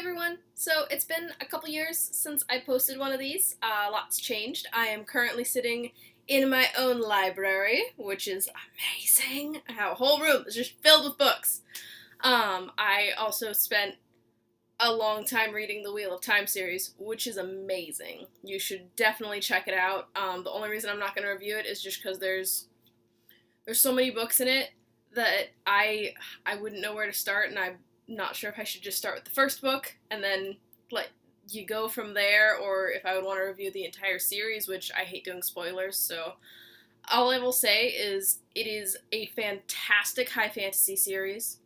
everyone! So it's been a couple years since I posted one of these. Lots changed. I am currently sitting in my own library, which is amazing. I have a whole room that's just filled with books. I also spent a long time reading the Wheel of Time series, which is amazing. You should definitely check it out. The only reason I'm not going to review it is just because there's so many books in it that I wouldn't know where to start, and I'm not sure if I should just start with the first book and then let you go from there, or if I would want to review the entire series, which I hate doing spoilers. So all I will say is it is a fantastic high fantasy series.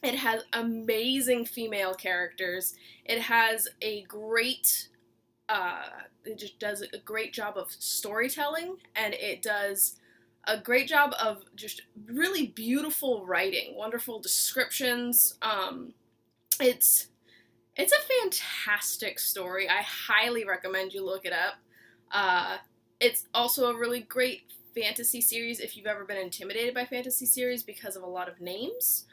It has amazing female characters. It has a great, it just does a great job of storytelling, and it does a great job of just really beautiful writing, wonderful descriptions. It's a fantastic story. I highly recommend you look it up. It's also a really great fantasy series if you've ever been intimidated by fantasy series because of a lot of names.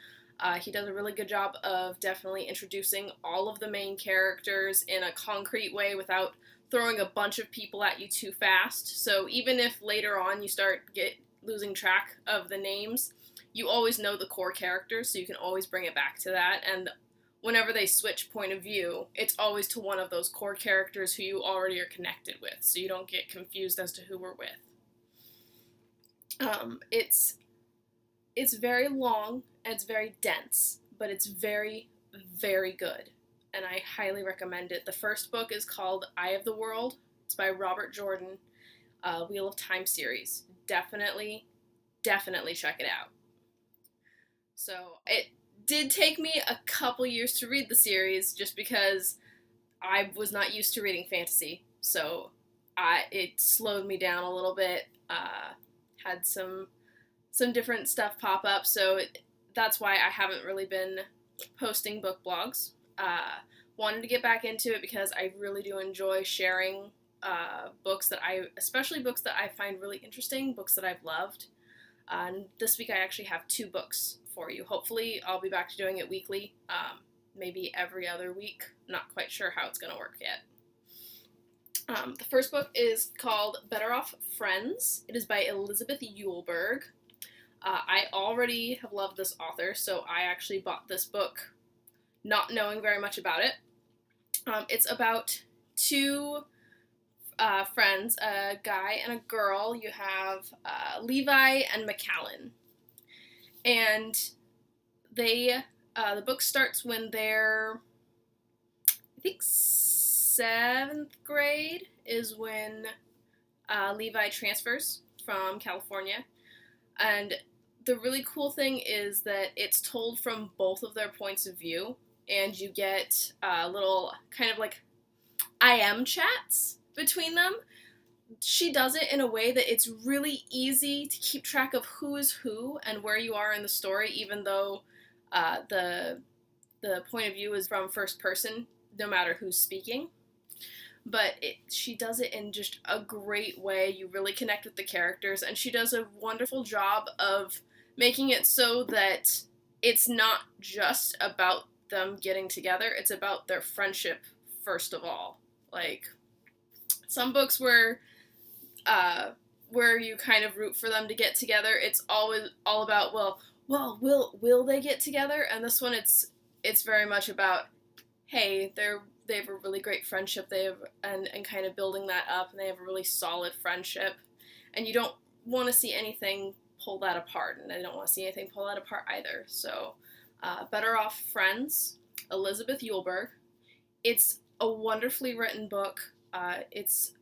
He does a really good job of definitely introducing all of the main characters in a concrete way without throwing a bunch of people at you too fast. So even if later on you start losing track of the names, you always know the core characters, so you can always bring it back to that. And whenever they switch point of view, it's always to one of those core characters who you already are connected with, so you don't get confused as to who we're with. It's very long and it's very dense, but it's very, very good, and I highly recommend it. The first book is called Eye of the World. It's by Robert Jordan, Wheel of Time series. Definitely check it out. So it did take me a couple years to read the series just because I was not used to reading fantasy, so it slowed me down a little bit. Had some different stuff pop up, so that's why I haven't really been posting book blogs. Wanted to get back into it because I really do enjoy sharing especially books that I find really interesting, books that I've loved. And this week I actually have 2 books for you. Hopefully I'll be back to doing it weekly, maybe every other week. Not quite sure how it's going to work yet. The first book is called Better Off Friends. It is by Elizabeth Eulberg. I already have loved this author, so I actually bought this book not knowing very much about it. It's about 2 friends, a guy and a girl. You have Levi and McCallan, and the book starts when they're, I think, 7th grade is when Levi transfers from California, and the really cool thing is that it's told from both of their points of view, and you get little kind of like I am chats between them. She does it in a way that it's really easy to keep track of who is who and where you are in the story, even though the point of view is from first person, no matter who's speaking. But she does it in just a great way. You really connect with the characters, and she does a wonderful job of making it so that it's not just about them getting together, it's about their friendship first of all. Like, some books where you kind of root for them to get together, it's always all about, well, will they get together? And this one, it's very much about, hey, they have a really great friendship, and kind of building that up, and they have a really solid friendship, and you don't want to see anything pull that apart, and I don't want to see anything pull that apart either. So, Better Off Friends, Elizabeth Eulberg. It's a wonderfully written book. It's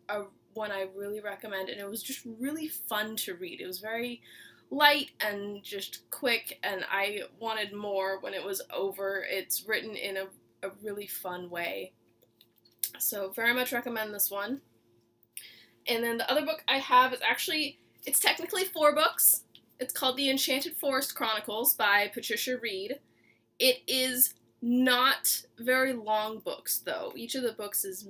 one I really recommend, and it was just really fun to read. It was very light and just quick, and I wanted more when it was over. It's written in a really fun way. So very much recommend this one. And then the other book I have is it's technically 4 books. It's called The Enchanted Forest Chronicles by Patricia Wrede. It is not very long books, though. Each of the books is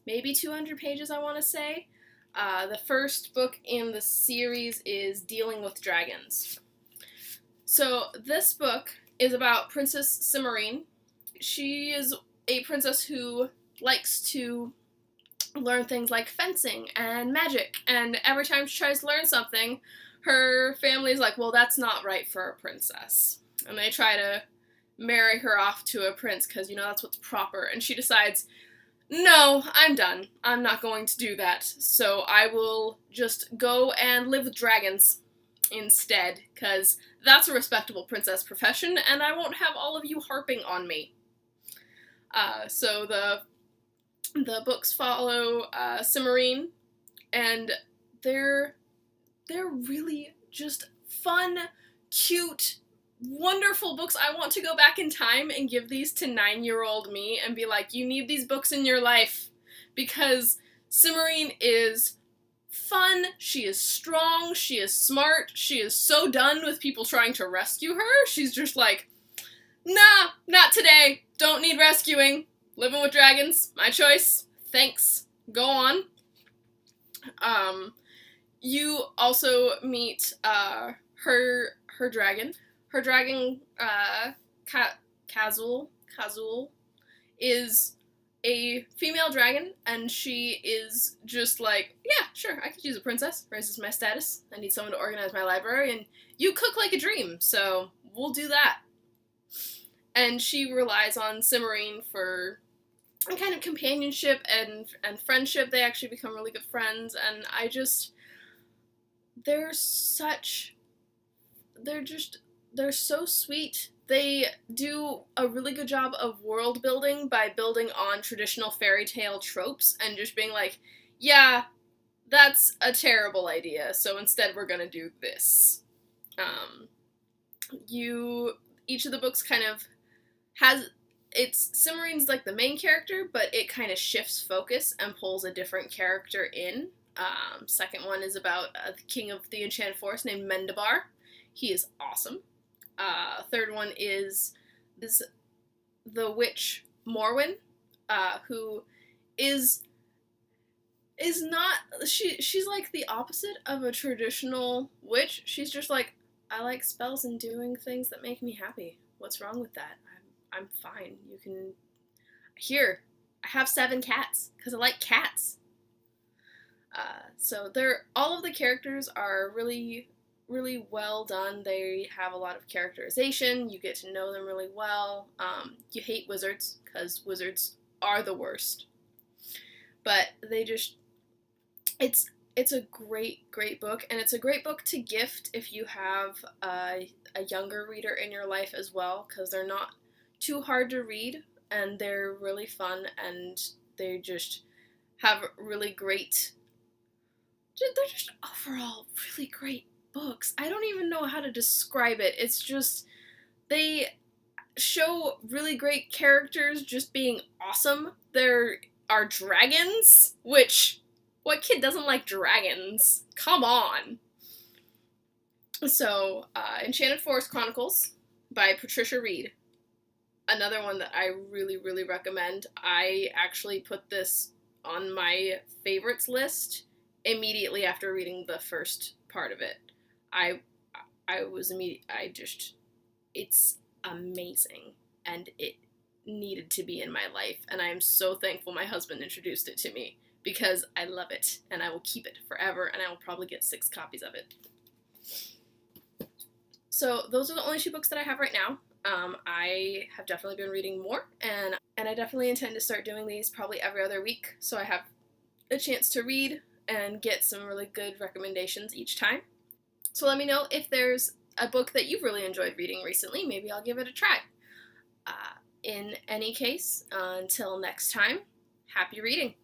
maybe 200 pages, I want to say. The first book in the series is Dealing with Dragons. So this book is about Princess Cimarine. she is a princess who likes to learn things like fencing and magic, and every time she tries to learn something, her family's like, well, that's not right for a princess. And they try to marry her off to a prince because, that's what's proper. And she decides, no, I'm done. I'm not going to do that. So I will just go and live with dragons instead, because that's a respectable princess profession, and I won't have all of you harping on me. So the books follow Cimmerine, and they're really just fun, cute, wonderful books. I want to go back in time and give these to 9-year-old me and be like, you need these books in your life, because Cimmerine is fun, she is strong, she is smart, she is so done with people trying to rescue her. She's just like, nah, not today, don't need rescuing, living with dragons, my choice, thanks, go on. You also meet her dragon. Her dragon, Kazul, is a female dragon, and she is just like, yeah, sure, I could use a princess, raises my status, I need someone to organize my library, and you cook like a dream, so we'll do that. And she relies on Cimmerine for a kind of companionship and friendship. They actually become really good friends, and they're so sweet. They do a really good job of world building by building on traditional fairy tale tropes and just being like, yeah, that's a terrible idea, so instead we're gonna do this. Each of the books kind of Cimmerine's like the main character, but it kind of shifts focus and pulls a different character in. Second one is about the king of the Enchanted Forest named Mendabar. He is awesome. Third one is the witch Morwen, who is not, she's like the opposite of a traditional witch. She's just like, I like spells and doing things that make me happy. What's wrong with that? I'm fine. You can, here, I have 7 cats, because I like cats. So all of the characters are really, really well done. They have a lot of characterization. You get to know them really well. You hate wizards, because wizards are the worst. But it's a great, great book, and it's a great book to gift if you have a younger reader in your life as well, because they're not too hard to read, and they're really fun, and they just have really great, they're just overall really great books. I don't even know how to describe it. It's just, they show really great characters just being awesome. There are dragons, which, what kid doesn't like dragons? Come on! So, Enchanted Forest Chronicles by Patricia Wrede. Another one that I really, really recommend. I actually put this on my favorites list immediately after reading the first part of it. It's amazing, and it needed to be in my life, and I am so thankful my husband introduced it to me, because I love it, and I will keep it forever, and I will probably get 6 copies of it. So those are the only 2 books that I have right now. I have definitely been reading more, and I definitely intend to start doing these probably every other week, so I have a chance to read and get some really good recommendations each time. So let me know if there's a book that you've really enjoyed reading recently. Maybe I'll give it a try. In any case, until next time, happy reading!